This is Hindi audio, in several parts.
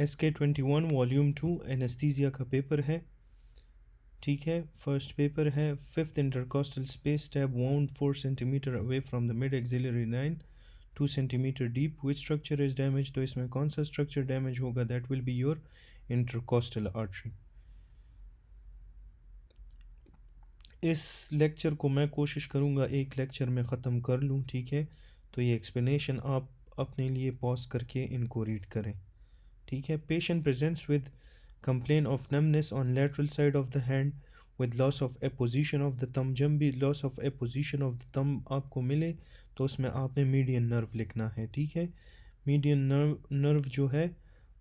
SK21 वॉल्यूम 2 एनेस्थीसिया का पेपर है, ठीक है। फर्स्ट पेपर है, fifth intercostal space tab wound 4 centimetre away from the mid axillary line 2 centimetre deep, which structure is damage. तो इसमें कौन सा स्ट्रक्चर डैमेज होगा, that will be your intercostal artery. इस लेक्चर को मैं कोशिश करूँगा एक लेक्चर में ख़त्म कर लूँ, ठीक है। तो ये एक्सप्लेनेशन आप अपने लिए पॉज करके इनको रीड करें, ठीक है। Patient presents with complain of numbness on lateral side of the hand with loss of apposition of the thumb. जब भी loss of apposition of the thumb आपको मिले तो उसमें आपने मीडियन नर्व लिखना है, ठीक है। मीडियन नर्व जो है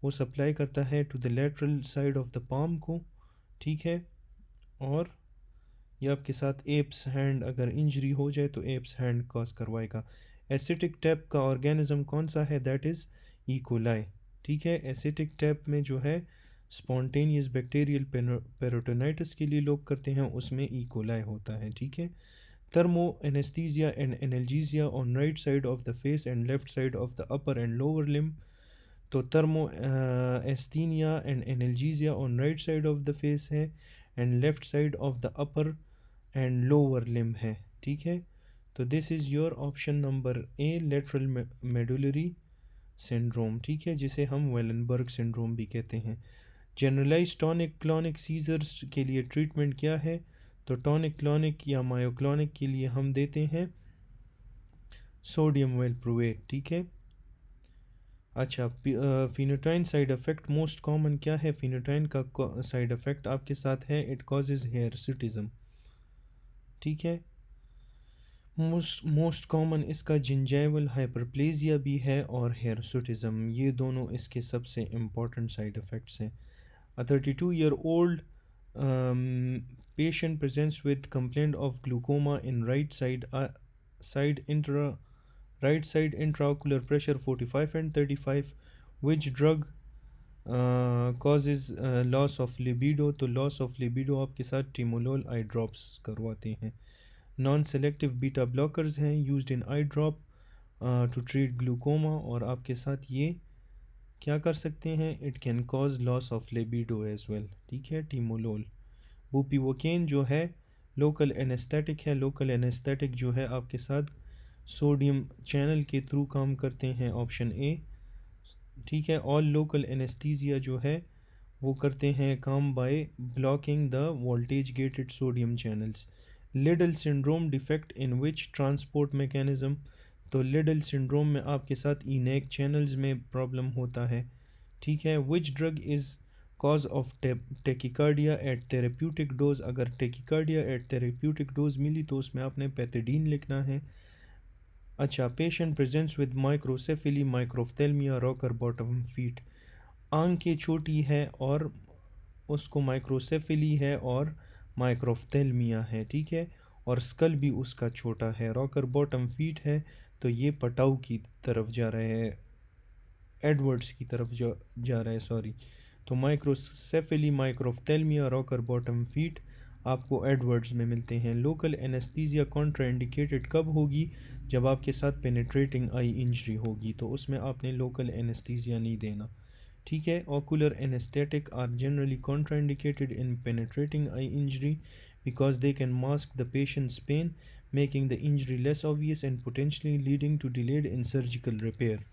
वो सप्लाई करता है to the lateral side of the palm को, ठीक है। और ये आपके साथ एप्स हैंड अगर इंजरी हो जाए तो एप्स हैंड कॉज करवाएगा। एसिटिक टैप का ऑर्गेनिज्म कौन सा है, दैट इज़ इकोलाई, ठीक है। एसिटिक टैप में जो है स्पॉन्टेनियस बैक्टीरियल पेरिटोनाइटिस के लिए लोग करते हैं, उसमें इकोलाई होता है, ठीक है। Thermo anaesthesia and analgesia on right side of the face and left side of the upper and lower limb. तो thermo anaesthesia and analgesia on right side of the face है and left side of the upper and lower limb है, ठीक है। तो this is your option number A, lateral medullary syndrome, ठीक है, जिसे हम वेलनबर्ग सिंड्रोम भी कहते हैं। जनरलाइज टॉनिक क्लॉनिक सीजर्स के लिए ट्रीटमेंट क्या है, तो टॉनिक क्लॉनिक या मायोक्लॉनिक के लिए हम देते हैं सोडियम वेलप्रोवेट, ठीक है। अच्छा, फिनोटाइन साइड इफ़ेक्ट मोस्ट कॉमन क्या है, फिनोटाइन का साइड इफ़ेक्ट आपके साथ है, इट कॉजेज़ हेयरसिटिज्म, ठीक है। मोस्ट कॉमन इसका जिंजाइवल हाइपरप्लेजिया भी है और हेयरसुटिज्म, ये दोनों इसके सबसे इम्पॉर्टेंट साइड इफ़ेक्ट्स हैं। A 32-year-old patient presents with complaint of glaucoma in right side intraocular pressure 45 and 35. Which drug causes loss of libido? तो loss of libido आपके साथ टिमोलोल आई ड्रॉप्स करवाते हैं। नॉन सेलेक्टिव बीटा ब्लॉकर्स हैं used in eye drop to treat glaucoma, और आपके साथ ये क्या कर सकते हैं, it can cause loss of libido as well, ठीक है, टिमोलोल। बुपीवोकेन जो है लोकल एनेस्थेटिक है, लोकल एनेस्थेटिक जो है आपके साथ सोडियम चैनल के थ्रू काम करते हैं, ऑप्शन ए, ठीक है। ऑल लोकल एनेस्थीसिया जो है वो करते हैं काम by blocking the voltage gated sodium channels. Liddle syndrome defect in which transport mechanism, तो लिडल सिंड्रोम में आपके साथ इनेक चैनल्स में प्रॉब्लम होता है, ठीक है। Which drug is cause of tachycardia at therapeutic dose, अगर टेकिकार्डिया एट थेरेप्यूटिक डोज मिली तो उसमें आपने पैथेडीन लिखना है। अच्छा, patient presents with microcephaly microphthalmia rocker bottom feet, आंख की छोटी है और उसको माइक्रोसेफेली है और माइक्रोफ्थेल्मिया है, ठीक है, और स्कल भी उसका छोटा है, रॉकर बॉटम फीट है, तो ये पटाऊ की तरफ जा रहे हैं, एडवर्ड्स की तरफ जा रहा है, सॉरी। तो microcephaly microphthalmia rocker bottom feet आपको एडवर्ड्स में मिलते हैं। लोकल एनेस्थीसिया कॉन्ट्राइंडिकेटेड कब होगी, जब आपके साथ पेनिट्रेटिंग आई इंजरी होगी, तो उसमें आपने लोकल एनेस्थीसिया नहीं देना, ठीक है। Ocular anaesthetic are generally contraindicated in penetrating eye injury because they can mask the patients pain, making the injury less obvious and potentially leading to delayed in surgical repair.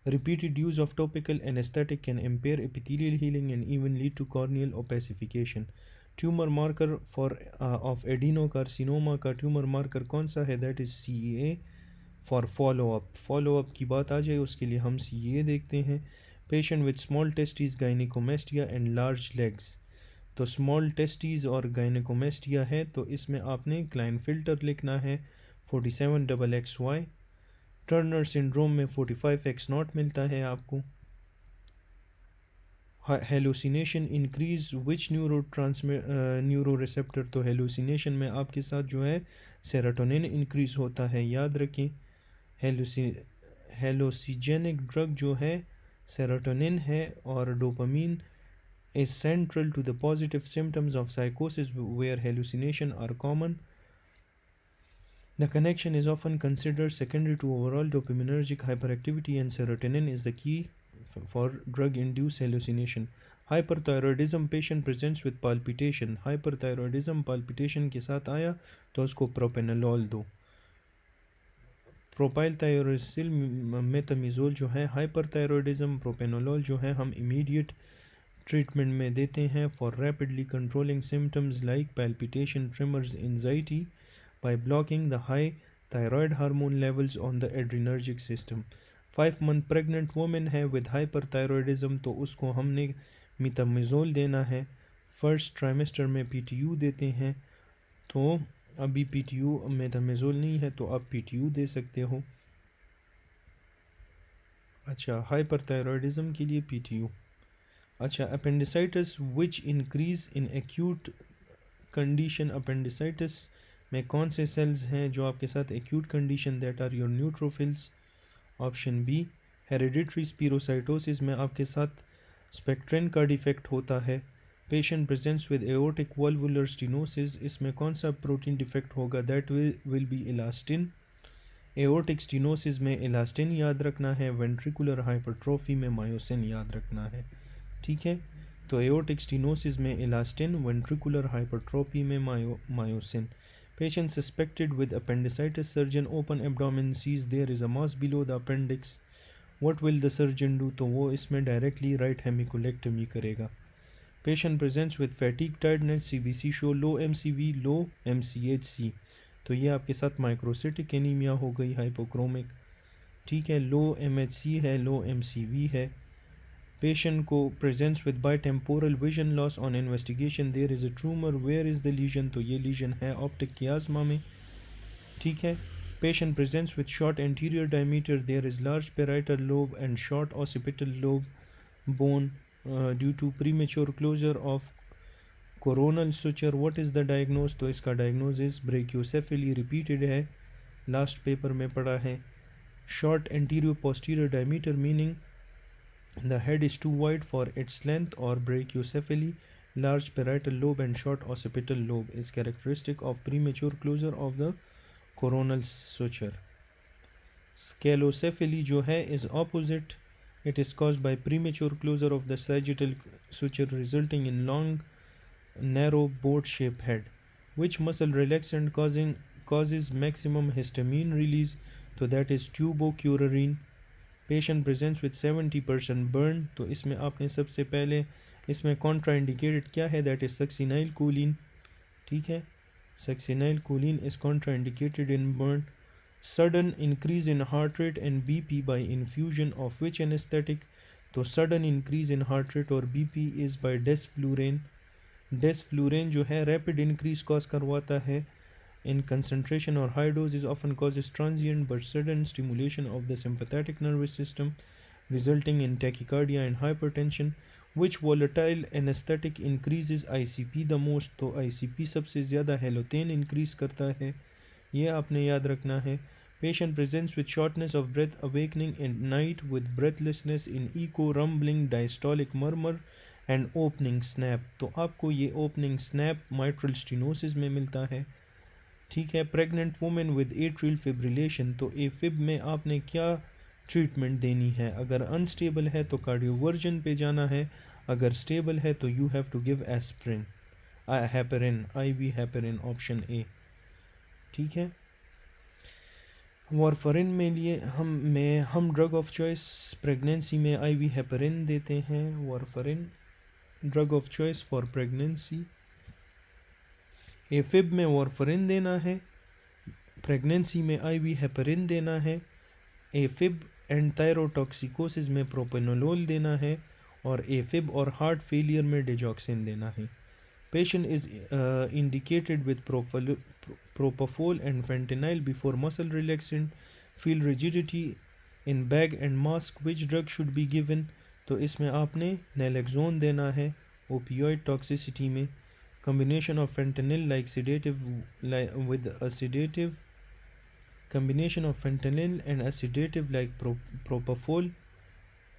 Repeated use of topical anesthetic can impair epithelial healing and even lead to corneal opacification. Tumour marker for of adenocarcinoma का ट्यूमर मार्कर कौन सा है, that is CEA for follow up. Follow up की बात आ जाए उसके लिए हम CEA देखते हैं। Patient with small testis gynaecomastia and large legs, तो स्मॉल टेस्टिस और गायनिकोमेस्टिया है तो इसमें आपने क्लाइन फिल्टर लिखना है 47XXY। टर्नर सिंड्रोम में 45X0 मिलता है आपको। हेलुसिनेशन इंक्रीज विच न्यूरो रिसेप्टर, तो हेलुसिनेशन में आपके साथ जो है सेरोटोनिन इंक्रीज होता है, याद रखें। हेलोसिजेनिक ड्रग जो है सेरोटोनिन है, और dopamine is central to the positive symptoms of साइकोसिस where hallucination are common. The connection is often considered secondary to overall dopaminergic hyperactivity, and serotonin is the key for drug-induced hallucination. Hyperthyroidism patient presents with palpitation. Hyperthyroidism palpitation के साथ आया तो उसको propranolol दो. प्रोपाइल थायरोसिल मेटामिजोल जो है हाइपरथायरॉयडिज्म, प्रोपेनोलोल जो है हम इमीडिएट ट्रीटमेंट में देते हैं for rapidly controlling symptoms like palpitation, trimmers, anxiety bye blocking the high thyroid hormone levels on the adrenergic system. 5 month pregnant women है विद हाइपरथायरॉयडिज्म तो उसको हमने मेटामिजोल देना है. फर्स्ट ट्राइमेस्टर में पीटीयू देते हैं तो अभी पीटीयू मेटामिजोल नहीं है तो आप पीटीयू दे सकते हो. अच्छा, हाइपरथायरॉयडिज्म के लिए पीटीयू. अच्छा, appendicitis which increase in acute condition. Appendicitis में कौन से सेल्स हैं जो आपके साथ acute condition, that are your neutrophils. Option B. Hereditary spherocytosis में आपके साथ स्पेक्ट्रिन का डिफेक्ट होता है. Patient presents with aortic valvular stenosis, इसमें कौन सा प्रोटीन डिफेक्ट होगा, that will be elastin. Aortic stenosis में इलास्टिन याद रखना है. वेंट्रिकुलर हाइपरट्रोफी में मायोसिन याद रखना है. ठीक है, तो एओर्टिक स्टेनोसिस में इलास्टिन, वेंट्रिकुलर हाइपरट्रोफी में myosin. Patient suspected with appendicitis, surgeon open abdomen, sees there is a mass below the appendix. What will the surgeon do, तो वो इसमें डायरेक्टली राइट हेमिकोलेक्टमी करेगा. Patient presents with fatigue, tiredness, CBC show low MCV, low MCHC, तो ये आपके साथ माइक्रोसिटिक एनीमिया हो गई, हाइपोक्रोमिक. ठीक है, लो एमएचसी है, लो एमसीवी है. पेशेंट को presents with bitemporal vision loss, on investigation there is a tumour, where is the lesion, तो ये लीजन है ऑप्टिक कियाज्मा में. ठीक है, patient presents with short anterior diameter, there is large parietal lobe and short occipital lobe bone due to premature closure of coronal suture. What is the diagnose, तो इसका डायग्नोसिस ब्रेकियोसेफेली रिपीटेड है, लास्ट पेपर में पढ़ा है. Short anterior posterior diameter meaning the head is too wide for its length, और brachycephaly, large parietal lobe and short occipital lobe is characteristic of premature closure of the coronal suture. Sclerocephaly जो है is opposite. It is caused by premature closure of the sagittal suture resulting in long, narrow, boat-shaped head. Which muscle relaxant causes maximum histamine release? तो that is tuberculin. Patient presents with 70% burn, तो इसमें आपने सबसे पहले इसमें कॉन्ट्राइंडिकेटेड क्या है, दैट इज सक्सिनाइल कोलिन. ठीक है, succinyl choline is contraindicated in burn. Sudden increase in heart rate and BP by infusion of which anaesthetic, तो sudden increase in heart rate और BP is by desflurane. Desflurane जो है रैपिड इंक्रीज कॉज करवाता है in concentration, or high dose is often causes transient but sudden stimulation of the sympathetic nervous system resulting in tachycardia and hypertension. Which volatile anesthetic increases ICP the most, तो ICP सबसे ज़्यादा हेलोथेन इंक्रीज करता है, ये आपने याद रखना है. Patient presents with shortness of breath, awakening at night with breathlessness in echo, rumbling, diastolic murmur and opening snap, तो आपको ये opening snap mitral stenosis में मिलता है. ठीक है, pregnant women with atrial fibrillation, तो एफिब में आपने क्या ट्रीटमेंट देनी है. अगर अनस्टेबल है तो कार्डियोवर्जन पे जाना है, अगर स्टेबल है तो you have to give aspirin, heparin, IV heparin, option A. ठीक है, वारफरिन में लिए हम ड्रग ऑफ चॉइस प्रेगनेंसी में IV हेपेरिन देते हैं. Warfarin drug of choice for pregnancy. AFib में वारफरिन देना है, प्रेगनेंसी में IV हेपेरिन देना है. एफिब एंड थायरोटॉक्सिकोसिस में प्रोपेनोलोल देना है, और एफिब और हार्ट फेलियर में डिजॉक्सिन देना है. Patient is indicated with propofol and fentanyl before muscle relaxant. Feel rigidity in bag and mask, which drug should be given, तो इसमें आपने नैलेक्सोन देना है ओपियोइड टॉक्सिसिटी में. Combination of fentanyl like sedative with a sedative, combination of fentanyl and a sedative like propofol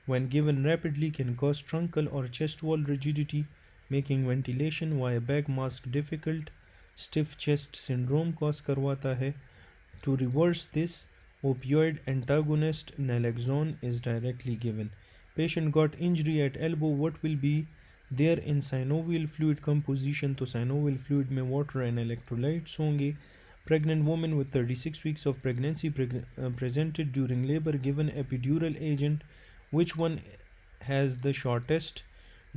when given rapidly can cause truncal or chest wall rigidity, making ventilation via bag mask difficult. Stiff chest syndrome cause करवाता है. To reverse this, opioid antagonist naloxone is directly given. Patient got injury at elbow, what will be there in synovial fluid composition? तो synovial fluid में water and electrolytes होंगे. Pregnant woman with 36 weeks of pregnancy presented during labor given epidural agent. Which one has the shortest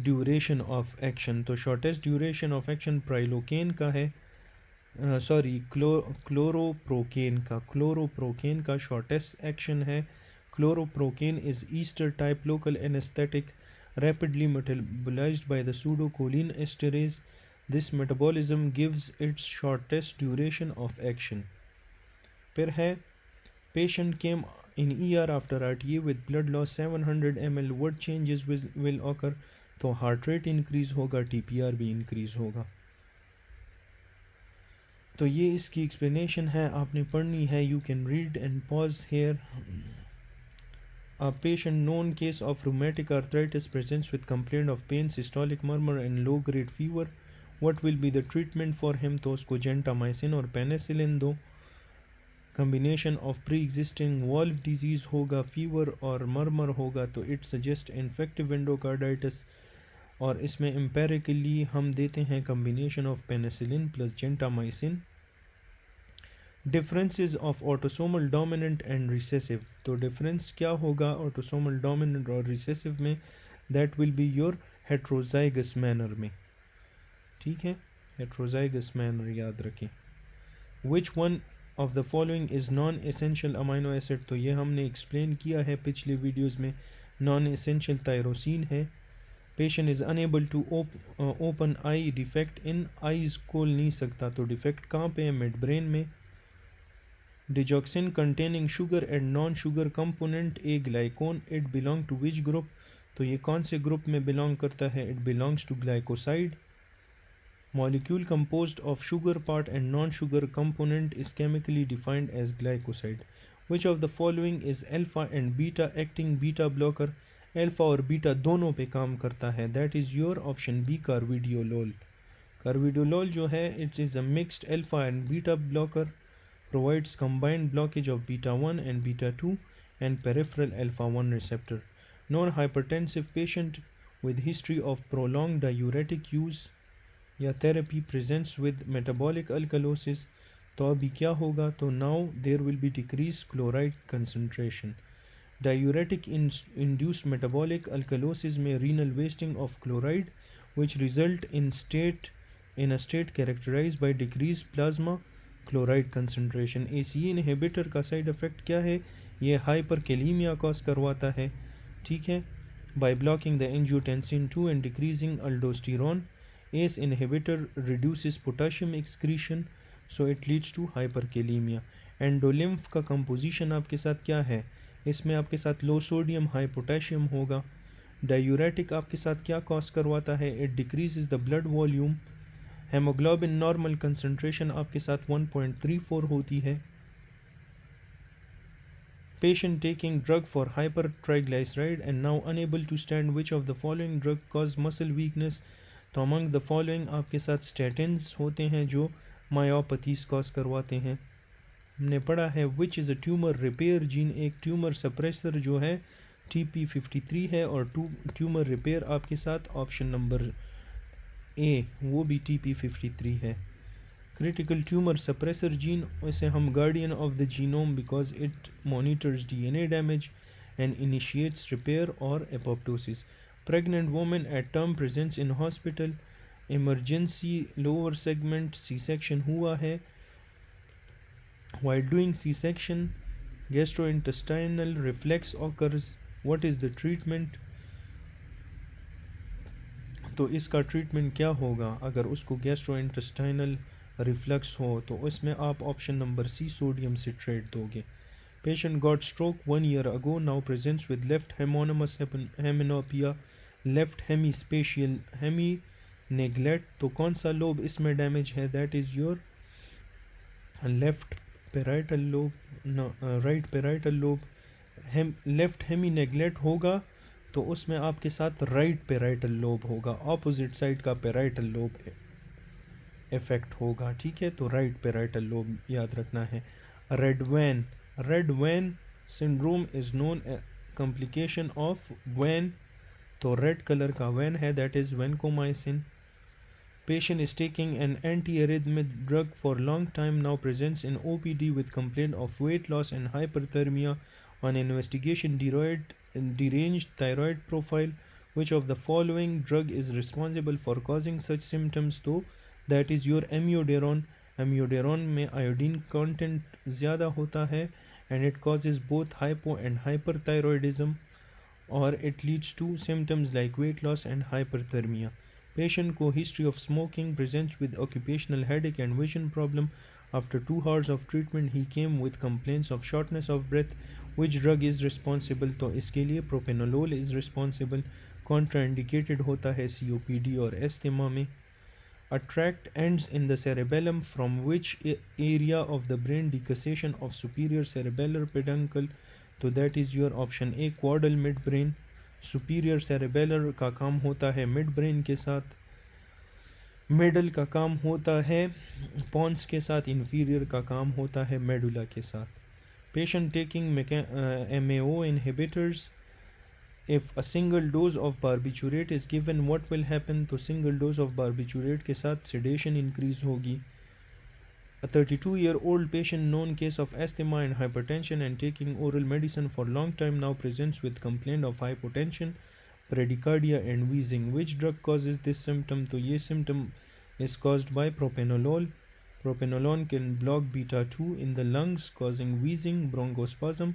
duration of action? तो shortest duration of action prilocaine का है, सॉरी क्लोरोप्रोकेन का शॉर्टेस्ट एक्शन है. क्लोरोप्रोकेन is Easter type local anaesthetic rapidly metabolized by the pseudocholine esterase. This metabolism gives its shortest duration of action. फिर है patient came in ER after RTA with blood loss 700 ml. What changes will occur? तो heart rate increase होगा, TPR भी increase होगा. तो ये इसकी एक्सप्लेनेशन है, आपने पढ़नी है. You can read and pause here. A patient known case of rheumatic arthritis presents with complaint of pain, systolic murmur and low grade fever. What will be the treatment for him? तो उसको gentamicin और penicillin दो. Combination of pre-existing valve disease होगा, fever और murmur होगा, तो it suggests infective endocarditis. और इसमें empirically हम देते हैं combination of penicillin plus gentamicin. Differences of autosomal dominant and recessive. तो डिफरेंस क्या होगा ऑटोसोमल डोमिनेंट और रिसेसिव में? That will be your heterozygous manner में. ठीक है, हेट्रोजाइगस मैनर याद रखें. Which one of the following is non essential amino acid? तो ये हमने एक्सप्लेन किया है पिछले वीडियोज़ में. नॉन एसेंशियल टायरोसिन है. Patient is unable to open eye, defect in eyes खोल नहीं सकता. तो डिफेक्ट कहाँ पे है? मिड ब्रेन में. Digoxin containing sugar and non sugar component aglycone, it belong to which group? तो ये कौन से ग्रुप में बिलोंग करता है? It belongs to glycoside. Molecule composed of sugar part and non sugar component is chemically defined as glycoside. Which of the following is alpha and beta acting beta blocker? Alpha और बीटा दोनों पे काम करता है. That is your option B, कार्विडियोलोल. कार्विडियोलोल जो है it is a mixed alpha and beta blocker, provides combined blockage of beta 1 and beta 2 and peripheral alpha 1 receptor. Non-hypertensive patient with history of prolonged diuretic use या therapy presents with metabolic alkalosis. तो अभी क्या होगा? तो now there will be decreased chloride concentration. Diuretic induced metabolic alkalosis में renal wasting of chloride which result in a state characterized by decreased plasma chloride concentration. ACE inhibitor का साइड इफ़ेक्ट क्या है? ये हाइपरकेलीमिया कॉज करवाता है. ठीक है, by blocking the angiotensin 2 and decreasing aldosterone. ACE inhibitor reduces potassium excretion, so it leads to hyperkalaemia. Endolymph का कंपोजिशन आपके साथ क्या है? इसमें आपके साथ लो सोडियम हाई पोटेशियम होगा. डायूरेटिक आपके साथ क्या कॉज करवाता है? It decreases the blood volume. Haemoglobin normal concentration आपके साथ 1.34 होती है. Patient taking drug for hyper triglyceride and now unable to stand. Which of the following drug cause muscle weakness? तो अमंग द फॉलोइंग आपके साथ स्टैटिन्स होते हैं जो मायोपैथीज कॉज करवाते हैं. हमने पढ़ा है which is a tumour repair gene. एक ट्यूमर सप्रेसर जो है TP53 है और ट्यूमर रिपेयर आपके साथ ऑप्शन नंबर ए वो भी TP53 है. क्रिटिकल ट्यूमर सप्रेसर जीन, इसे हम guardian of the genome because it monitors DNA damage and initiates repair और apoptosis. Pregnant women at term presents in hospital. Emergency lower segment C-सेक्शन हुआ है. While doing C-section, gastrointestinal reflux occurs. What is the treatment? तो इसका ट्रीटमेंट क्या होगा अगर उसको गैस्ट्रोइंटेस्टाइनल रिफ्लक्स हो? तो इसमें आप option number C sodium citrate दोगे. Patient got stroke 1 year ago, now presents with left homonymous hemianopia, left hemispatial hemi neglect. तो कौन सा लोब इसमें डैमेज है? That is your left parietal lobe, right parietal lobe. Left hemi neglect होगा तो उसमें आपके साथ राइट पेराइटल लोब होगा, ऑपोजिट साइड का पेराइटल लोब इफेक्ट होगा. ठीक है, तो राइट पेराइटल लोब याद रखना है. Red van syndrome is known complication of when, तो रेड कलर का when है, that is vancomycin. Patient is taking an antiarrhythmic drug for long time, now presents in OPD with complaint of weight loss and hyperthermia. On investigation, deranged thyroid profile. Which of the following drug is responsible for causing such symptoms? तो that is your amiodarone. Amiodarone में iodine content ज़्यादा होता है and it causes both hypo and hyperthyroidism, or it leads to symptoms like weight loss and hyperthermia. Patient को history of smoking, presents with occupational headache and vision problem. After 2 hours of treatment he came with complaints of shortness of breath. Which drug is responsible? तो इसके लिए propranolol is responsible. Contraindicated होता है COPD और asthma में. A tract ends in the cerebellum, from which area of the brain? Decussation of superior cerebellar peduncle. तो that is your option A, caudal midbrain. superior cerebellar का काम होता है मिड ब्रेन के साथ, मिडल का काम होता है पॉन्स के साथ, inferior का काम होता है मेडुला के साथ. Patient taking MAO inhibitors. If a single dose of barbiturate is given, what will happen? तो single dose of barbiturate के साथ sedation increase होगी. A 32-year-old patient, known case of asthma and hypertension and taking oral medicine for long time, now presents with complaint of hypotension, bradycardia and wheezing. Which drug causes this symptom? तो ये symptom is caused by propranolol. Propranolol can block beta 2 in the lungs, causing wheezing, bronchospasm,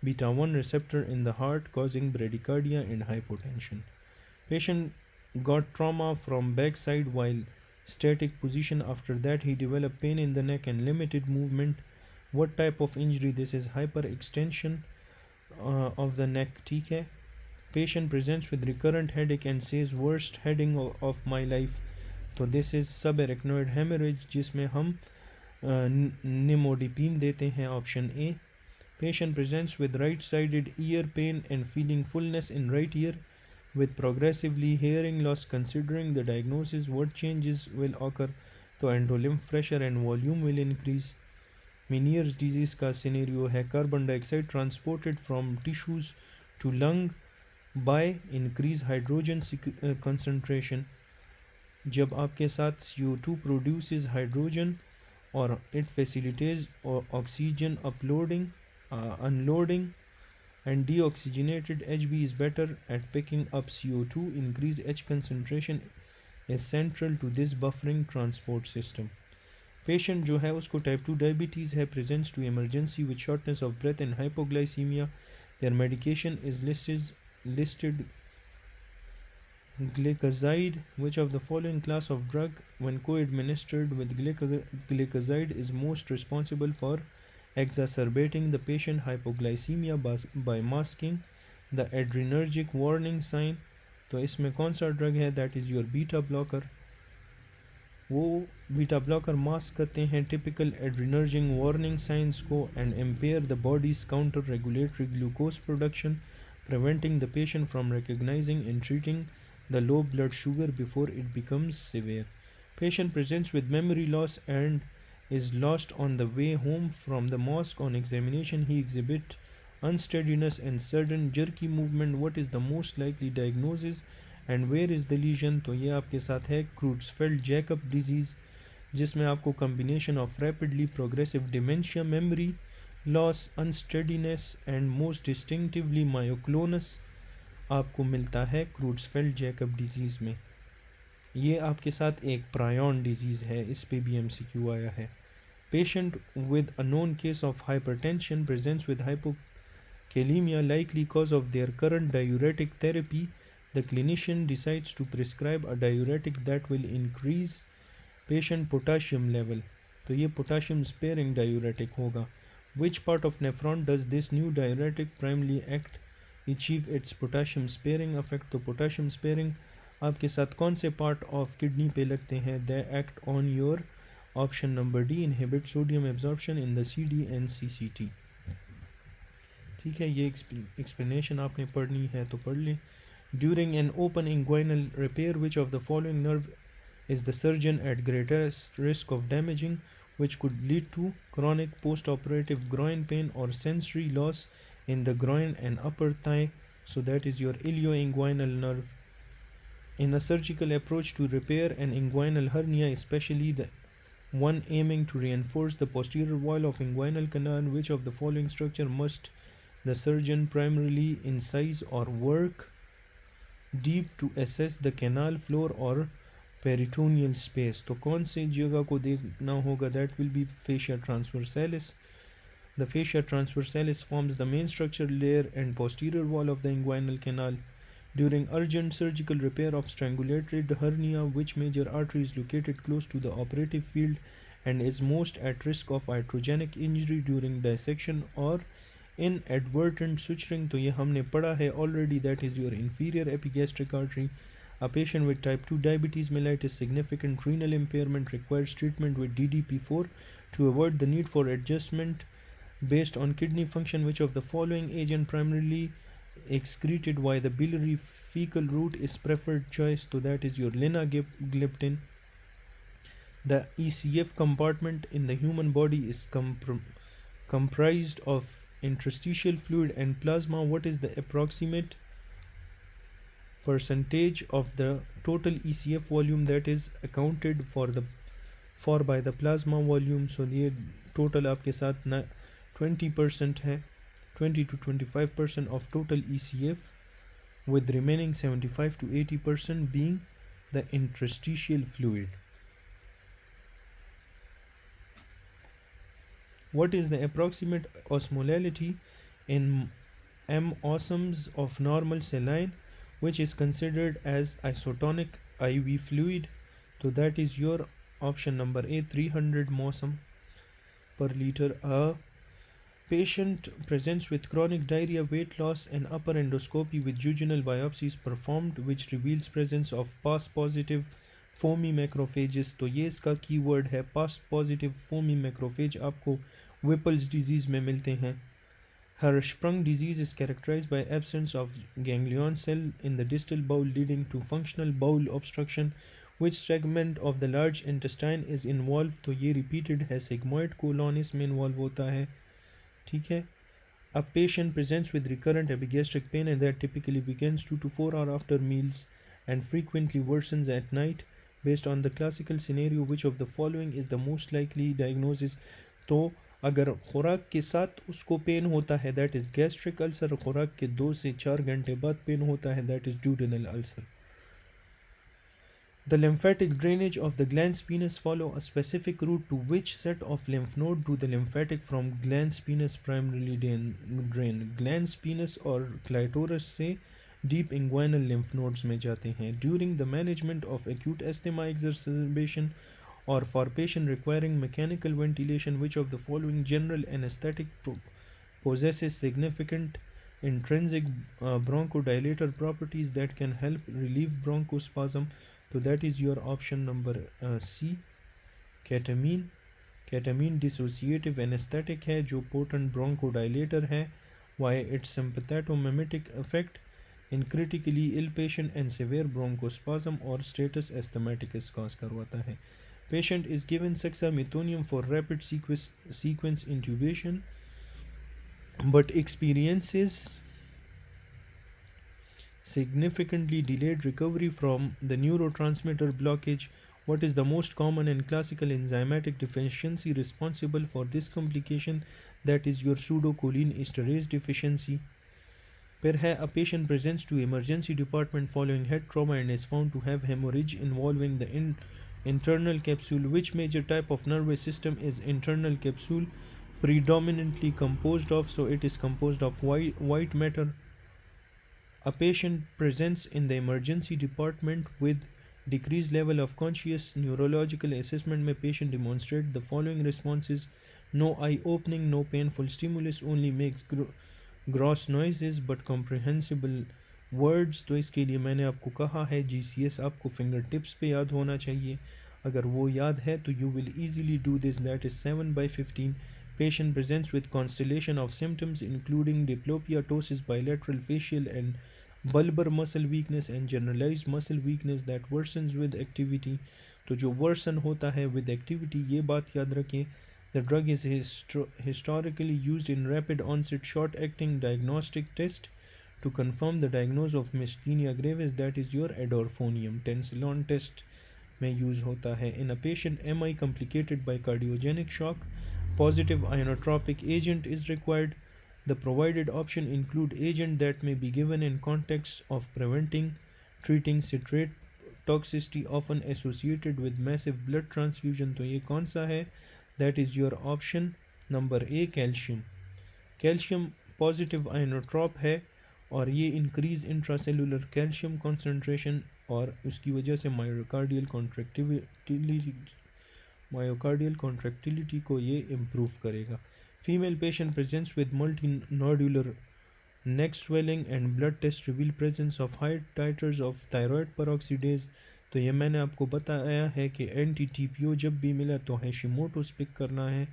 beta 1 receptor in the heart, causing bradycardia and hypotension. Patient got trauma from backside while static position. After that he developed pain in the neck and limited movement. What type of injury this is? Hyperextension of the neck. ठीक है. Patient presents with recurrent headache and says worst headache of my life. तो this is subarachnoid hemorrhage, जिसमें हम nimodipine देते हैं, option A. Patient presents with right sided ear pain and feeling fullness in right ear with progressively hearing loss. Considering the diagnosis, what changes will occur? तो endolymph pressure and volume will increase. Meniere's disease का scenario है carbon dioxide transported from tissues to lung by increased hydrogen concentration. जब आपके साथ CO2 produces hydrogen or it facilitates oxygen unloading, and deoxygenated HB is better at picking up CO2. Increased H concentration is central to this buffering transport system. Patient जो है उसको type 2 diabetes है, presents to emergency with shortness of breath and hypoglycemia. Their medication is listed glycoside. Which of the following class of drug, when co-administered with glycoside, is most responsible for exacerbating the patient hypoglycemia by masking the adrenergic warning sign? तो इसमें कौन सा ड्रग है? That is your beta blocker. वो बीटा ब्लॉकर मास्क करते हैं टिपिकल एड्रेनर्जिक वार्निंग साइंस को and impair the bodies counter regulatory glucose production, preventing the patient from recognizing and treating the low blood sugar before it becomes severe. Patient presents with memory loss and is lost on the way home from the mosque. On examination he exhibits unsteadiness and sudden jerky movement. What is the most likely diagnosis and where is the lesion? तो ये आपके साथ है Creutzfeldt-Jakob disease, जिसमें आपको combination of rapidly progressive dementia, memory loss, unsteadiness and most distinctively myoclonus आपको मिलता है Creutzfeldt-Jakob disease में. ये आपके साथ एक प्रायन डिजीज़ है, इस पे भी MCQ आया है. Patient with a known case of hypertension presents with hypokalemia, likely cause of their current diuretic therapy. The clinician decides to prescribe a diuretic that will increase patient potassium level. तो ये potassium sparing diuretic होगा. Which part of nephron does this new diuretic primarily achieve its potassium sparing effect? तो potassium sparing आपके साथ कौन से पार्ट ऑफ किडनी पे लगते हैं? They act on your option number D, inhibit sodium absorption in the CD and CCT. ठीक है, ये एक्सप्लेनेशन आपने पढ़नी है तो पढ़ लें. During an open inguinal repair, which of the following nerve is the surgeon at greatest risk of damaging, which could lead to chronic post-operative groin pain or sensory loss? in the groin and upper thigh, so that is your ilioinguinal nerve. In a surgical approach to repair an inguinal hernia, especially the one aiming to reinforce the posterior wall of inguinal canal, which of the following structure must the surgeon primarily incise or work deep to assess the canal floor or peritoneal space? तो कौन सी जगह को देखना होगा? That will be fascia transversalis. The fascia transversalis forms the main structural layer and posterior wall of the inguinal canal. During urgent surgical repair of strangulated hernia, which major artery is located close to the operative field and is most at risk of iatrogenic injury during dissection or inadvertent suturing? तो ये हमने पढ़ा है already, that is your inferior epigastric artery. A patient with type 2 diabetes mellitus, significant renal impairment requires treatment with DDP4 to avoid the need for adjustment based on kidney function. Which of the following agent primarily excreted via the biliary fecal route is preferred choice? So that is your linagliptin. The ECF compartment in the human body is comprised of interstitial fluid and plasma. What is the approximate percentage of the total ECF volume that is accounted for by the plasma volume? So ये total आपके साथ 20% है, 20 to 25% of total ECF, with remaining 75 to 80% being the interstitial fluid. What is the approximate osmolality in m-osms of normal saline, which is considered as isotonic IV fluid? So that is your option number A, 300 mosm per liter. A patient presents with chronic diarrhea, weight loss, and upper endoscopy with jejunal biopsies performed, which reveals presence of past positive foamy macrophages. तो ये इसका कीवर्ड है, past positive foamy macrophage आपको Whipple's disease में मिलते हैं. Hirschsprung disease is characterized by absence of ganglion cell in the distal bowel, leading to functional bowel obstruction. Which segment of the large intestine is involved? तो ये repeated है, sigmoid colon इसमें involve होता है. ठीक है. A patient presents with recurrent epigastric pain and that typically begins 2 to 4 hours after meals and frequently worsens at night. Based on the classical scenario, which of the following is the most likely diagnosis? तो अगर खुराक के साथ उसको पेन होता है दैट इज़ गैस्ट्रिक अल्सर, खुराक के 2 से 4 घंटे बाद पेन होता है that is duodenal ulcer. The lymphatic drainage of the glans penis follow a specific route. To which set of lymph node do the lymphatic from glans penis primarily drain? Glans penis और clitoris से deep inguinal lymph nodes में जाते हैं. During the management of acute asthma exacerbation or for patient requiring mechanical ventilation, which of the following general anesthetic possesses significant intrinsic bronchodilator properties that can help relieve bronchospasm? So that is your option number C, ketamine. Ketamine dissociative anesthetic है जो potent bronchodilator है via its sympathetomimetic effect in critically ill patient and severe bronchospasm or status asthmaticus cause करवाता है. Patient is given dexamethasone for rapid sequence intubation but experiences significantly delayed recovery from the neurotransmitter blockage. What is the most common and classical enzymatic deficiency responsible for this complication? That is your pseudocholine esterase deficiency. फिर है, a patient presents to emergency department following head trauma and is found to have hemorrhage involving the internal capsule. Which major type of nervous system is internal capsule predominantly composed of? So it is composed of white matter. A patient presents in the emergency department with decreased level of conscious. Neurological assessment में patient demonstrate the following responses: no eye opening, no painful stimulus, only makes gross noises but comprehensible words. तो इसके लिए मैंने आपको कहा है GCS आपको फिंगर टिप्स पे याद होना चाहिए. अगर वो याद है तो you will easily do this. That is 7/15. Patient presents with constellation of symptoms including diplopia, ptosis, bilateral facial and bulbar muscle weakness and generalized muscle weakness that worsens with activity. तो जो worsen होता है with activity, ये बात याद रखें. The drug is historically used in rapid onset short acting diagnostic test to confirm the diagnosis of myasthenia gravis, that is your edorphonium. Tensilon test में यूज़ होता है. In a patient MI complicated by cardiogenic shock, positive inotropic agent is required. The provided option include agent that may be given in context of preventing, treating citrate toxicity often associated with massive blood transfusion. तो ये कौन सा है? That is your option number A, calcium. Calcium positive inotrope है और ये इंक्रीज इंट्रासेलुलर कैल्शियम कंसंट्रेशन और उसकी वजह से मायोकार्डियल कॉन्ट्रैक्टिलिटी को ये इम्प्रूव करेगा. Female patient presents with multi nodular neck swelling and blood test reveal presence of high titers of thyroid peroxidase. तो ये मैंने आपको बताया है कि एंटी टीपीओ जब भी मिला तो हैशिमोटोस पिक करना है.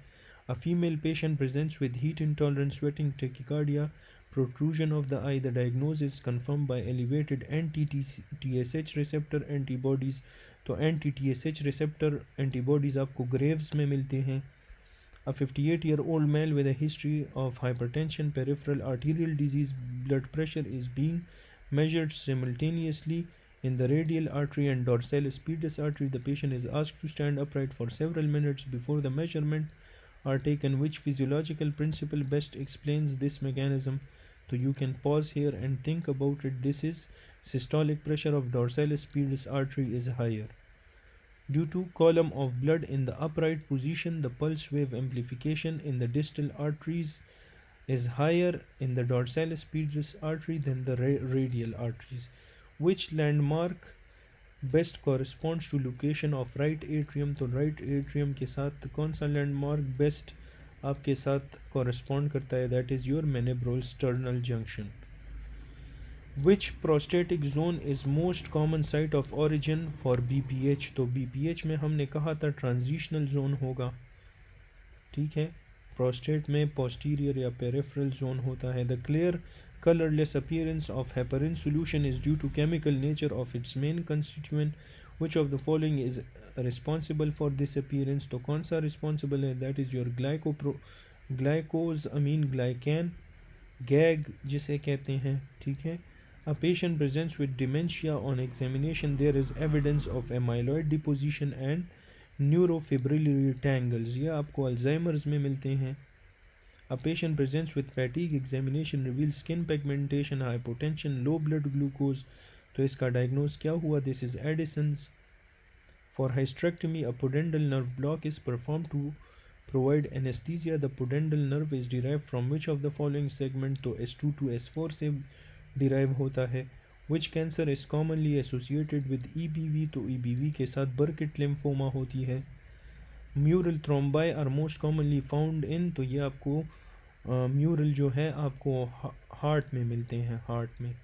A female patient presents with heat intolerant sweating tachycardia, protrusion of the eye. The diagnosis confirmed by elevated anti-TSH receptor antibodies. तो anti-TSH receptor antibodies आपको ग्रेव्स में मिलते हैं. A 58-year-old male with a history of hypertension, peripheral arterial disease, blood pressure is being measured simultaneously in the radial artery and dorsalis pedis artery. The patient is asked to stand upright for several minutes before the measurement are taken. Which physiological principle best explains this mechanism? So you can pause here and think about it. This is systolic pressure of dorsalis pedis artery is higher. Due to column of blood in the upright position, the pulse wave amplification in the distal arteries is higher in the dorsalis pedis artery than the radial arteries. Which landmark best corresponds to location of right atrium? तो right atrium के साथ कौन सा landmark best आपके साथ correspond करता है? That is your manebrol sternal junction. Which prostatic zone is most common site of origin for BPH? तो BPH में हमने कहा था transitional zone होगा, ठीक है. प्रोस्टेट में posterior या peripheral zone होता है. The clear colorless appearance of heparin solution is due to chemical nature of its main constituent. Which of the following is responsible for this appearance? तो कौन सा responsible है? That is your glycosamine glycan, GAG जिसे कहते हैं, ठीक है. A patient presents with dementia. On examination, there is evidence of amyloid deposition and neurofibrillary tangles. ये आपको Alzheimer's में मिलते हैं. A patient presents with fatigue. Examination reveals skin pigmentation, hypotension, low blood glucose. तो इसका diagnose क्या हुआ? This is Addison's. For hysterectomy, a pudendal nerve block is performed to provide anesthesia. The pudendal nerve is derived from which of the following segment? तो S2 to S4 से डिराइव होता है. Which cancer is commonly associated with EBV? तो EBV के साथ बर्किट लिम्फोमा होती है. Mural thrombi are most commonly found in? तो ये आपको म्यूरल जो है आपको हार्ट में मिलते हैं, हार्ट में.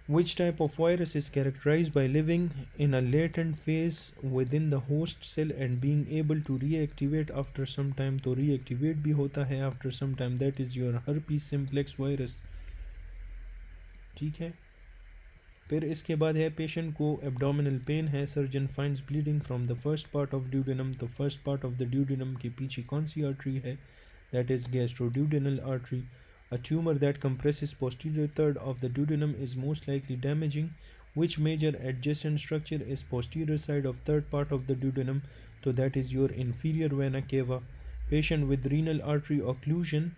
Which type of virus is characterise by living in a latent phase with in the host cell and being able to reactivate after some time? तो रीएक्टिवेट भी होता है after some time. That is your herpes simplex virus, ठीक है. फिर इसके बाद है पेशेंट को एब्डोमिनल पेन है. Surgeon finds bleeding from the first part of duodenum. तो first part of the duodenum के पीछे कौन सी आर्टरी है? That is gastroduodenal artery. A tumour that compresses posterior third of the duodenum is most likely damaging. Which major adjacent structure is posterior side of third part of the duodenum? तो that is your inferior vena cava. Patient with renal artery occlusion,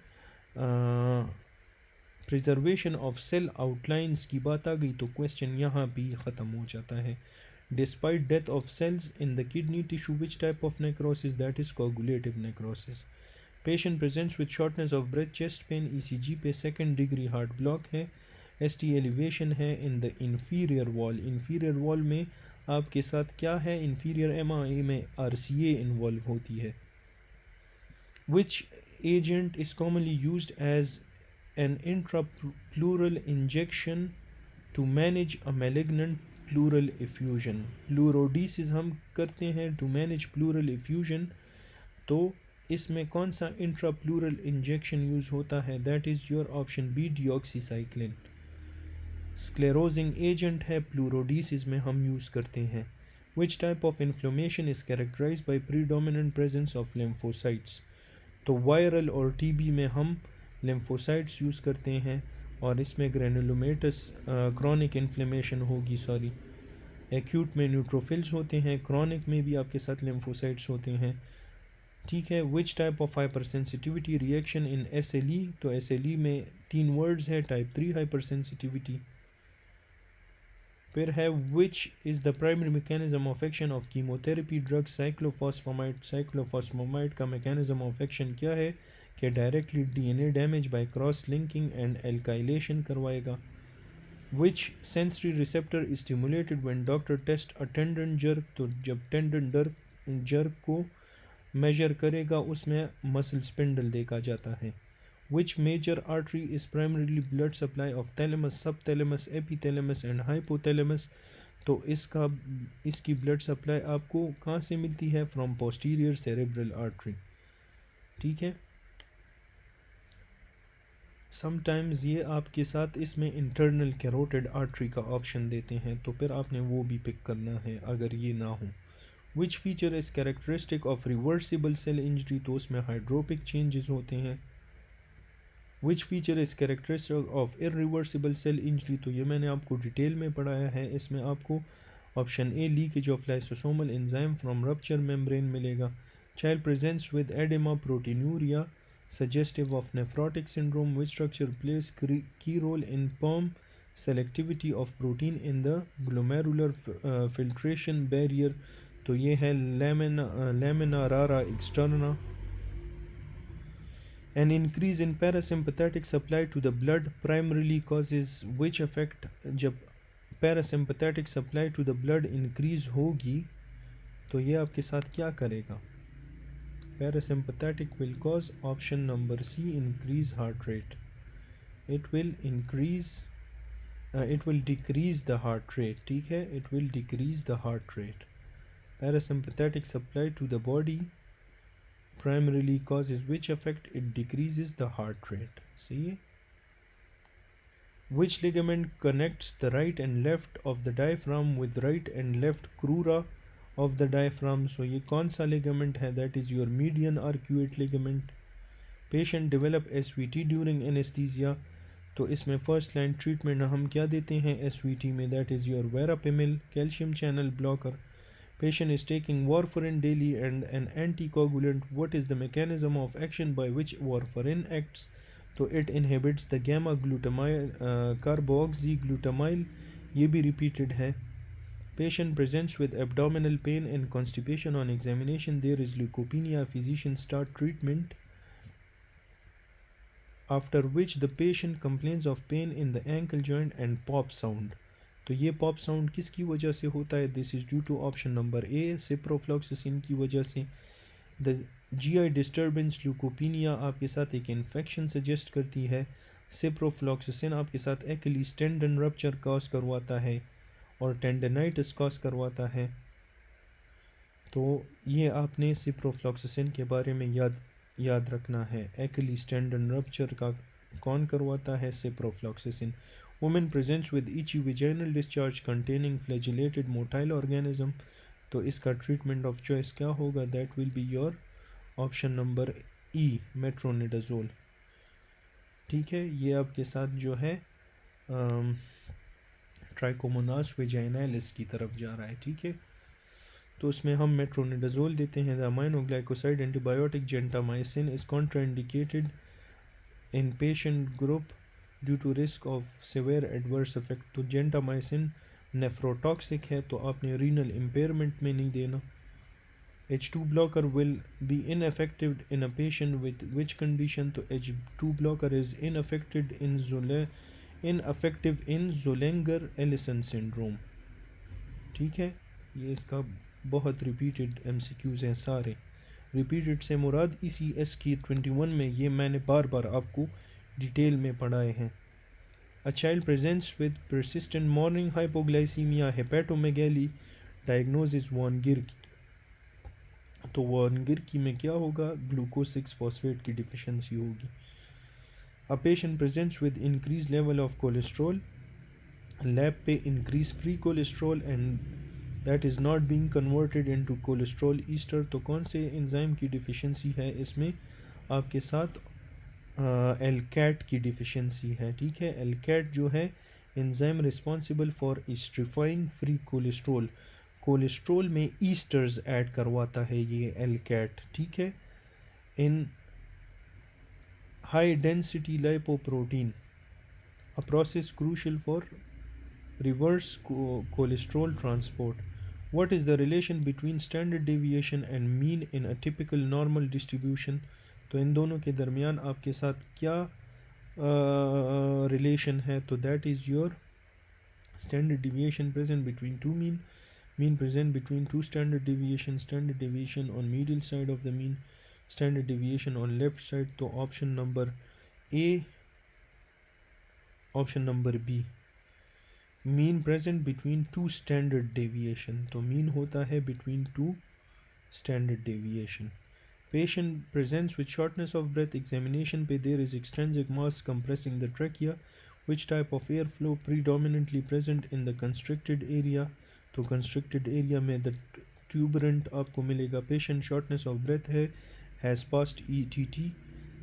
preservation of cell outlines की बात आ गई तो क्वेश्चन यहाँ भी ख़त्म हो जाता है. Despite death of cells in the kidney tissue, which type of necrosis? That is coagulative necrosis. Patient presents with shortness of breath, chest pain. ECG पे सेकेंड डिग्री हार्ट ब्लॉक है. ST एलिवेशन है in the inferior wall. Inferior wall में आपके साथ क्या है? इंफीरियर MI में RCA इन्वॉल्व होती है. Which agent is commonly used as an intrapleural injection to manage a malignant pleural effusion? Pleurodesis हम करते हैं to manage pleural effusion. तो इसमें कौन सा intrapleural injection यूज़ होता है? That is your option B, deoxycycline. Sclerosing agent है, pleurodesis में हम यूज़ करते हैं. Which type of inflammation is characterized by predominant presence of lymphocytes? तो वायरल और टीबी में हम lymphocytes यूज़ करते हैं और इसमें ग्रेनुलोमेटस क्रॉनिक इन्फ्लेमेशन होगी, सॉरी। एक्यूट में न्यूट्रोफिल्स होते हैं, क्रॉनिक में भी आपके साथ lymphocytes होते हैं, ठीक है। विच type of hyper sensitivity reaction in SLE? तो SLE में 3 वर्ड्स है, टाइप 3 हाइपर सेंसिटिविटी। फिर है which is the primary mechanism of action of chemotherapy drug cyclophosphamide? Cyclophosphamide का मैकेनिज्म ऑफ एक्शन क्या है कि directly DNA damage by cross linking and alkylation करवाएगा। Which sensory receptor is stimulated when doctor test a tendon jerk? तो जब टेंडन जर्क को मेजर करेगा उसमें मसल स्पिंडल देखा जाता है। Which major artery is primarily blood supply of thalamus, subthalamus, epithalamus and hypothalamus? तो इसकी ब्लड सप्लाई आपको कहाँ से मिलती है? फ्रॉम पोस्टीरियर सेरेब्रल आर्टरी, ठीक है। समटाइम्स ये आपके साथ इसमें इंटरनल कैरोटिड आर्टरी का ऑप्शन देते हैं, तो फिर आपने वो भी पिक करना है अगर ये ना हो। Which feature is characteristic of reversible cell injury? तो उसमें हाइड्रोपिक चेंजेस होते हैं। Which feature is characteristic of irreversible cell injury? तो ये मैंने आपको डिटेल में पढ़ाया है। इसमें आपको option A leakage of lysosomal enzyme from rupture membrane मिलेगा। Child presents with oedema proteinuria suggestive of nephrotic syndrome. Which structure plays key role in perm selectivity of protein in the glomerular filtration barrier? तो ये है lamina rara externa. An increase in parasympathetic supply to the blood primarily causes which effect? जब parasympathetic supply to the blood increase होगी तो ये आपके साथ क्या करेगा? Parasympathetic will cause option number C, increase heart rate. It will decrease the heart rate, ठीक है, it will decrease the heart rate. Parasympathetic supply to the body primarily causes which effect? It decreases the heart rate. See, which ligament connects the right and left of the diaphragm with right and left crura of the diaphragm? So ये कौन सा ligament है? That is your median arcuate ligament. Patient develop SVT during anesthesia. तो इसमें फर्स्ट लाइन ट्रीटमेंट हम क्या देते हैं SVT में? That is your verapamil calcium channel blocker. Patient is taking warfarin daily and an anticoagulant. What is the mechanism of action by which warfarin acts? तो it inhibits the gamma carboxyglutamyl, ये भी repeated है। Patient presents with abdominal pain and constipation. On examination there is leukopenia. Physician start treatment, after which the patient complains of pain in the ankle joint and pop sound. तो ये pop sound किसकी वजह से होता है? This is due to option number A, ciprofloxacin की वजह से। The GI disturbance leukopenia आपके साथ एक इन्फेक्शन सजेस्ट करती है। ciprofloxacin आपके साथ Achilles tendon rupture कॉज करवाता है और टेंडनाइटिस कॉज करवाता है। तो ये आपने सिप्रोफ्लॉक्सासिन के बारे में याद रखना है। Achilles tendon rupture का कौन करवाता है? Ciprofloxacin. Women presents with itchy vaginal discharge containing flagellated motile organism. तो इसका ट्रीटमेंट ऑफ चॉइस क्या होगा? That will be your option number E, metronidazole, ठीक है। ये आपके साथ जो है ट्राइकोमोनास वेजाइनालिस की तरफ जा रहा है, ठीक है। तो उसमें हम मेट्रोनिडाजोल देते हैं। The aminoglycoside antibiotic gentamicin is contraindicated in patient group due to risk of severe adverse effect. तो जेंटामाइसिन नेफ्रोटॉक्सिक है तो आपने रीनल इम्पेयरमेंट में नहीं देना। H2 blocker will be ineffective in a patient with which condition? तो H2 blocker is ineffective in Zollinger-Ellison syndrome, ठीक है। ये इसका बहुत रिपीटेड MCQs हैं सारे। रिपीटेड से मुराद इसी SK 21 में ये मैंने बार बार आपको डिटेल में पढ़ाए हैं। A child presents with persistent morning hypoglycemia, hepatomegaly, diagnosis von गिर्की। तो von गिर्की में क्या होगा? ग्लूकोज 6 फॉस्फेट की डिफिशिएंसी होगी। A patient presents with increase level of cholesterol, lab पे increase free cholesterol and that is not being converted into cholesterol ester. तो कौन से एंजाइम की डिफिशिएंसी है इसमें? आपके साथ एलकैट की डिफिशिएंसी है। ठीक है, एलकैट जो है enzyme responsible for esterifying free cholesterol, cholesterol में ईस्टर्स ऐड करवाता है ये एलकैट। ठीक है, in high density lipoprotein, a process crucial for reverse cholesterol transport. What is the relation between standard deviation and mean in a typical normal distribution? तो इन दोनों के दरमियान आपके साथ क्या रिलेशन है? तो that is your standard deviation present between two mean present between two standard deviation on medial side of the mean, standard deviation on left side. तो option number A, option number B, mean present between two standard deviation. तो मीन होता है between two standard deviation. Patient presents with shortness of breath. Examination पे there is extrinsic mass compressing the trachea. Which type of airflow predominantly present in the constricted area? तो constricted area में the tuberant आपको मिलेगा। Patient shortness of breath है, has passed ETT.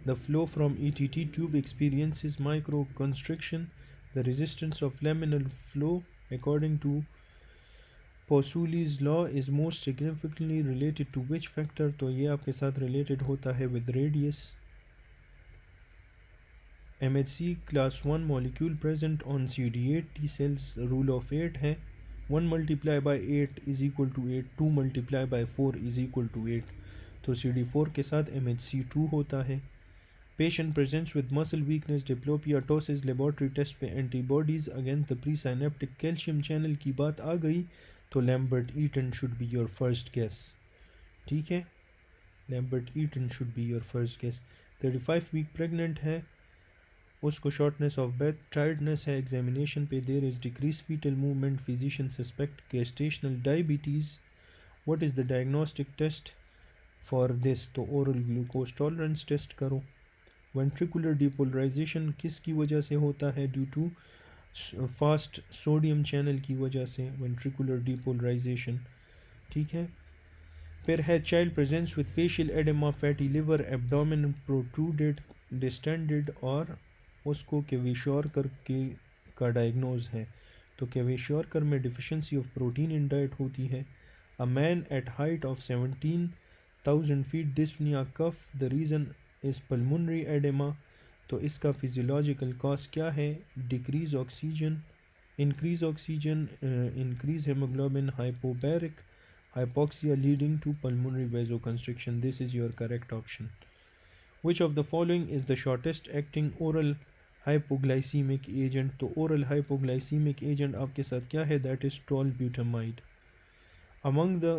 The flow from ETT tube experiences microconstriction. The resistance of laminar flow according to Pausuli's law is most significantly related to which factor? तो ये आपके साथ related होता है with radius. MHC class 1 molecule present on CD8 T cells, rule of 8 है 1 multiply by 8 is equal to 8, 2 multiply by 4 is equal to 8. तो CD4 के साथ MHC2 होता है। Patient presents with muscle weakness, diplopia, ptosis, laboratory test पे antibodies against the presynaptic calcium channel की बात आ गई तो Lambert Eaton should be your first guess. ठीक है, Lambert Eaton should be your first guess. 35 week pregnant है, उसको शॉर्टनेस ऑफ ब्रेथ, टायर्डनेस है। एग्जामिनेशन पे there is decrease fetal movement, physician suspect gestational diabetes. What is the diagnostic test for this? तो ओरल ग्लूकोज टॉलरेंस टेस्ट करो। वेंट्रिकुलर डिपोलराइजेशन किसकी वजह से होता है? Due to fast sodium channel की वजह से वेंट्रिकुलर डिपोलराइजेशन। ठीक है, फिर है child presents with facial oedema, fatty liver, abdomen protruded, distended, और उसको क्वेशोरकर के का डायग्नोज है। तो क्वेशोरकर में deficiency of protein in diet होती है। A man at height of 17,000 feet dyspnoea cough, the reason is pulmonary oedema. तो इसका फिजियोलॉजिकल कॉज क्या है? Decrease oxygen, increase oxygen, increase haemoglobin, hypobaric hypoxia leading to pulmonary vasoconstriction. This is your correct option. Which of the following is the shortest acting oral hypoglycemic agent? तो oral hypoglycemic agent आपके साथ क्या है? That is tolbutamide. Among the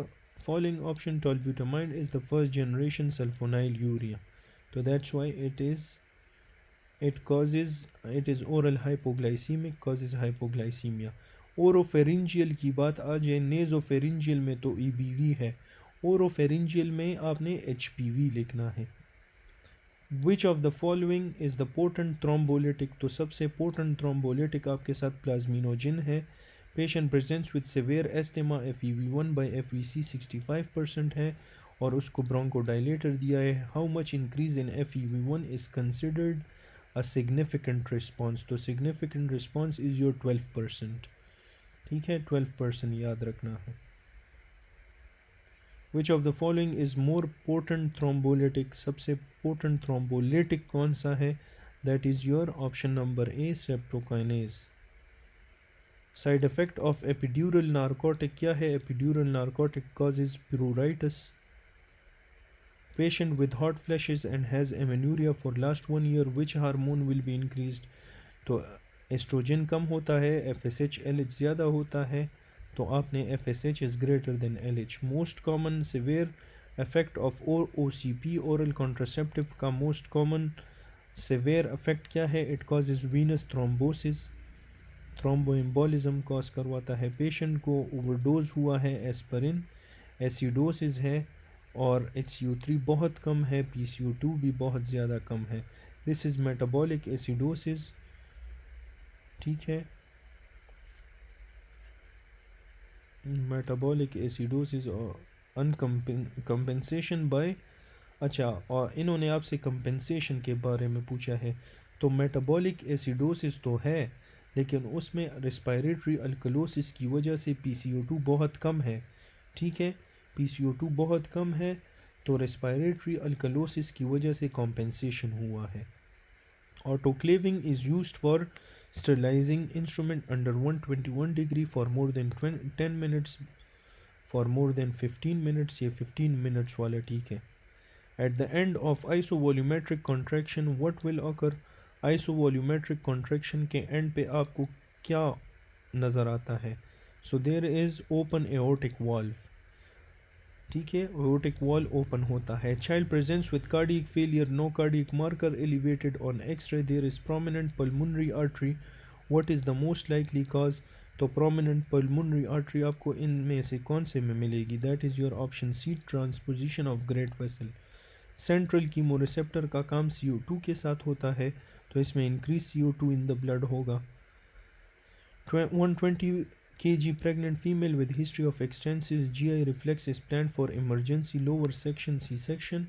following option, tolbutamide is the first generation sulfonylurea. So that's why it is oral hypoglycemic, causes hypoglycemia. ओरोफेरिंजियल की बात आ जाए, नेज़ोफेरिंजियल में तो EBV है, ओरोफेरिंजियल में आपने HPV लिखना है। Which of the following is the potent thrombolytic? तो सबसे पोटेंट थ्रोम्बोलिटिक आपके साथ प्लाज्मिनोजिन है। Patient presents with severe asthma, FEV1 by FVC 65% है और उसको ब्रोंकोडाइलेटर दिया है। How much increase in FEV1 is considered a significant response? तो सिग्निफिकेंट रिस्पॉन्स इज़ योर 12%। ठीक है, 12% याद रखना है। Which of the following is more potent thrombolytic? सबसे पोटेंट थ्रोम्बोलिटिक कौन सा है? That is your option number A, streptokinase. Side effect of epidural narcotic क्या है? Epidural narcotic causes pruritus. Patient with hot flashes and has amenorrhoea for last 1 year, which hormone will be increased? तो एस्ट्रोजन कम होता है, FSH LH ज़्यादा होता है, तो आपने FSH is greater than LH। Most common severe effect of OCP, oral contraceptive का मोस्ट कॉमन सिवियर इफेक्ट क्या है? It causes Venus thrombosis, thromboembolism cause करवाता है। पेशेंट को ओवरडोज हुआ है एस्पिरिन, एसिडोसिस है और HCO3 बहुत कम है, PCO2 भी बहुत ज़्यादा कम है। This is metabolic acidosis. ठीक है, मेटाबॉलिक एसिडोसिस और अनकम्पेंसेशन बाय, अच्छा, और इन्होंने आपसे कंपेंसेशन के बारे में पूछा है। तो मेटाबॉलिक एसिडोसिस तो है, लेकिन उसमें रेस्पिरेटरी अल्कलोसिस की वजह से PCO2 बहुत कम है। ठीक है, PCO2 बहुत कम है, तो रेस्पिरेटरी अल्कलोसिस की वजह से कॉम्पेंसेशन हुआ है। Autoclaving is used for sterilizing instrument under 121 degree for more than 10 minutes, for more than 15 minutes, ये 15 minutes वाला ठीक है। At the end of isovolumetric contraction, what will occur? Isovolumetric contraction के end पे आपको क्या नज़र आता है? So there is open aortic valve। ठीक है, aortic valve open होता है। Child presents with cardiac failure, no cardiac marker elevated on X-ray, there is prominent pulmonary artery, what is the most likely cause? तो prominent pulmonary artery आपको इनमें से कौन से में मिलेगी? That is your option C, transposition of great vessel। Central chemoreceptor का काम CO2 के साथ होता है, तो इसमें increase CO2 in the blood होगा। 120 kg pregnant female with history of extensive GI reflex is planned for emergency lower section C-section.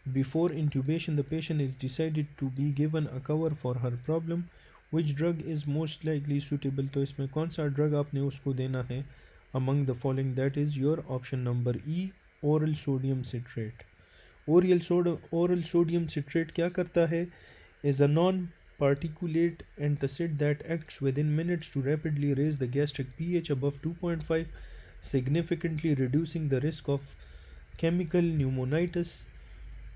Before intubation, the patient is decided to be given a cover for her problem. Which drug is most likely suitable? तो इसमें कौन सा ड्रग आपने उसको देना है? Among the following, that is your option number E, oral sodium citrate। Oral sodium citrate क्या करता है? Is a non particulate antacid that acts within minutes to rapidly raise the gastric pH above 2.5, significantly reducing the risk of chemical pneumonitis.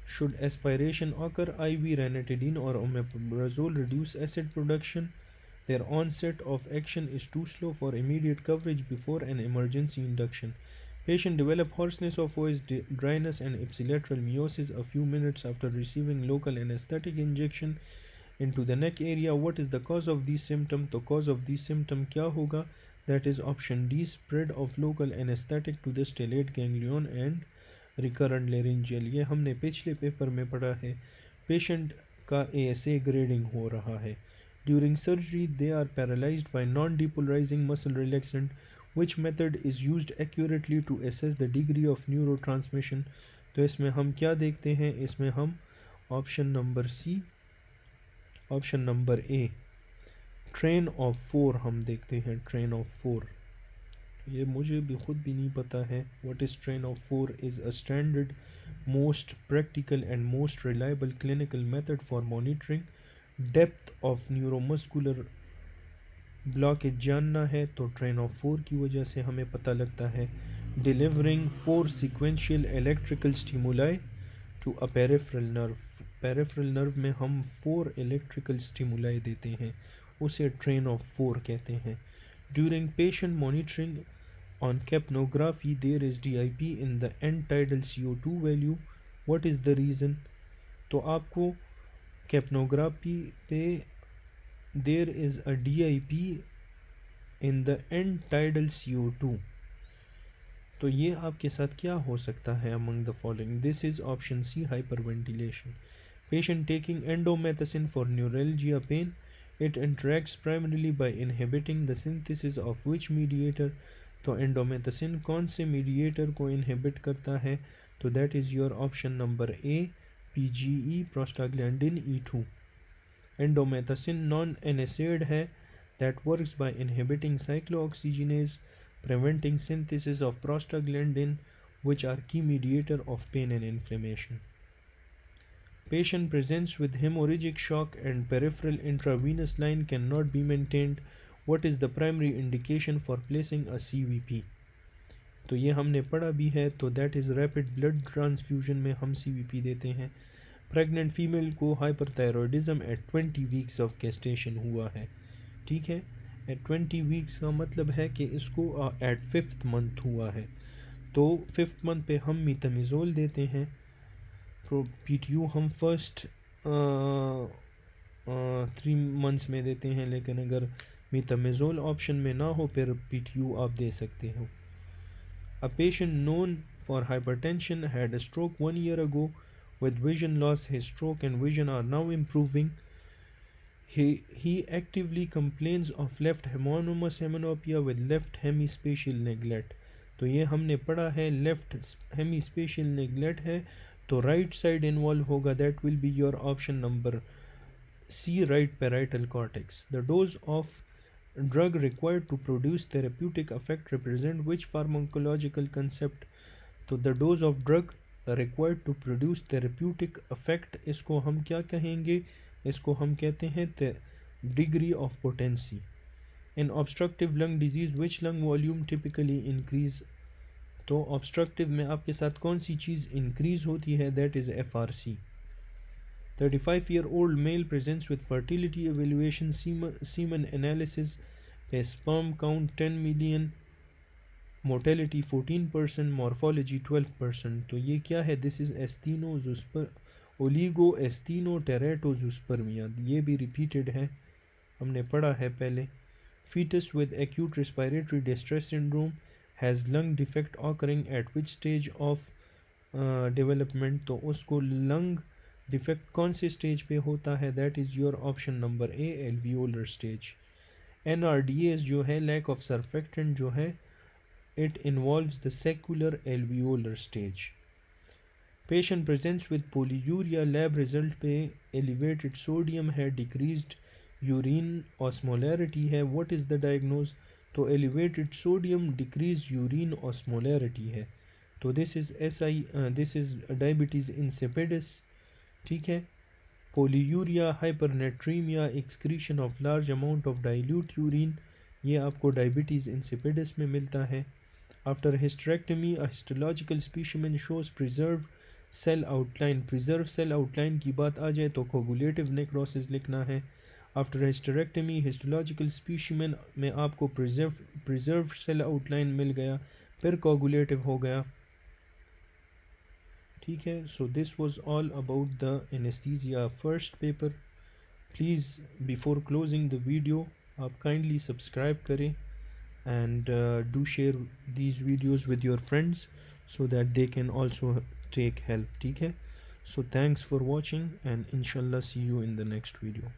Should aspiration occur, IV ranitidine or omeprazole reduce acid production. Their onset of action is too slow for immediate coverage before an emergency induction. Patient develop hoarseness of voice, dryness and ipsilateral meiosis a few minutes after receiving local anesthetic injection into the neck area. What is the cause of these symptoms? तो cause of these symptom क्या होगा? That is option D, spread of local anesthetic to the stellate ganglion and recurrent laryngeal। ये हमने पिछले पेपर में पढ़ा है। पेशेंट का ASA ग्रेडिंग हो रहा है। During surgery they are paralyzed by non-depolarizing muscle relaxant। Which method is used accurately to assess the degree of neurotransmission? तो इसमें हम क्या देखते हैं? इसमें हम option number C, option number A, train of 4 हम देखते हैं। ट्रेन ऑफ 4, ये मुझे भी खुद भी नहीं पता है। What is train of 4? Is a standard, most practical and most reliable clinical method for monitoring depth of neuromuscular blockage जानना है, तो ट्रेन ऑफ 4 की वजह से हमें पता लगता है। Delivering 4 sequential electrical stimuli to a peripheral nerve, peripheral nerve में हम 4 इलेक्ट्रिकल स्टिमुलाई देते हैं, उसे ट्रेन ऑफ 4 कहते हैं। During patient monitoring on capnography there is DIP in the end tidal CO2 value, what is the reason? तो आपको कैप्नोग्राफी पे there is a DIP in the end tidal CO2, तो ये आपके साथ क्या हो सकता है? Among the following, this is option C, hyperventilation. Patient taking indomethacin for neuralgia pain, it interacts primarily by inhibiting the synthesis of which mediator? तो एंडोमेथासिन कौन से मीडिएटर को इनहिबिट करता है? तो that is your option number A, PGE, prostaglandin E2। Indomethacin non NSAID है that works by inhibiting cyclooxygenase, preventing synthesis of prostaglandin, which are key mediator of pain and inflammation. Patient presents with hemorrhagic shock and peripheral intravenous line cannot be maintained. What is the primary indication for placing a CVP? तो ये हमने पढ़ा भी है, तो that is rapid blood transfusion में हम CVP देते हैं। प्रेग्नेंट फीमेल को hyperthyroidism at 20 weeks of gestation हुआ है। ठीक है, एट 20 वीक्स का मतलब है कि इसको एट 5th मंथ हुआ है, तो 5th मंथ पे हम मीथामिज़ोल देते हैं। PTU हम फर्स्ट 3 मंथ्स में देते हैं, लेकिन अगर मीथामिज़ोल ऑप्शन में ना हो फिर PTU आप दे सकते हो। A patient known for hypertension had a stroke 1 year ago with vision loss. His stroke and vision are now improving. he actively complains of left homonymous hemanopia with left hemispatial neglect. तो ये हमने पढ़ा है लेफ्ट हेमिस्पेशियल नेगलेक्ट है, तो राइट साइड इन्वॉल्व होगा, that will be your option number C, right parietal cortex. The dose of drug required to produce therapeutic effect represent which pharmacological concept. तो the dose of drug required to produce therapeutic effect, इसको हम क्या कहेंगे, इसको हम कहते हैं degree of potency. In obstructive lung disease which lung volume typically increase. तो obstructive में आपके साथ कौन सी चीज़ increase होती है, that is FRC. 35-year-old male presents with fertility evaluation semen analysis पे sperm count 10 million, mortality 14%, morphology 12%. तो ये क्या है, दिस इज़ ओलिगो एस्टिनोटेरेटोजुस्पर्मिया. ये भी रिपीटेड है, हमने पढ़ा है पहले. fetus with acute respiratory distress syndrome has lung defect occurring at which stage of development. तो उसको lung डिफेक्ट कौन से स्टेज पे होता है, that is your option number A, alveolar stage. NRDS जो है, लैक ऑफ सर्फेक्टेंट जो है, it involves the secular alveolar stage. Patient presents with polyuria, lab result पे एलिवेटेड सोडियम है, डिक्रीज्ड यूरिन ऑस्मोलैरिटी है, व्हाट इज़ द डायग्नोज. तो elevated sodium, decrease urine osmolarity है, तो दिस इज़ डायबिटीज़ इंसिपिडिस. ठीक है. Polyuria, हाइपरनेट्रीमिया, excretion of large amount of dilute urine, ये आपको डायबिटीज़ इंसिपिडिस में मिलता है. After hysterectomy a histological specimen shows preserve cell outline. Preserve cell outline की बात आ जाए तो कोगुलेटिव नेक्रोसिस लिखना है. आफ्टर हिस्टेरेक्टमी हिस्टोलॉजिकल स्पेसिमेन में आपको प्रिजर्व सेल आउटलाइन मिल गया, फिर कोगुलेटिव हो गया. ठीक है. So this was all about the anaesthesia first paper. Please before closing the video आप काइंडली सब्सक्राइब करें and do share these videos with your friends so that they can also take help. ठीक है. So thanks for watching and inshallah see you in the next video.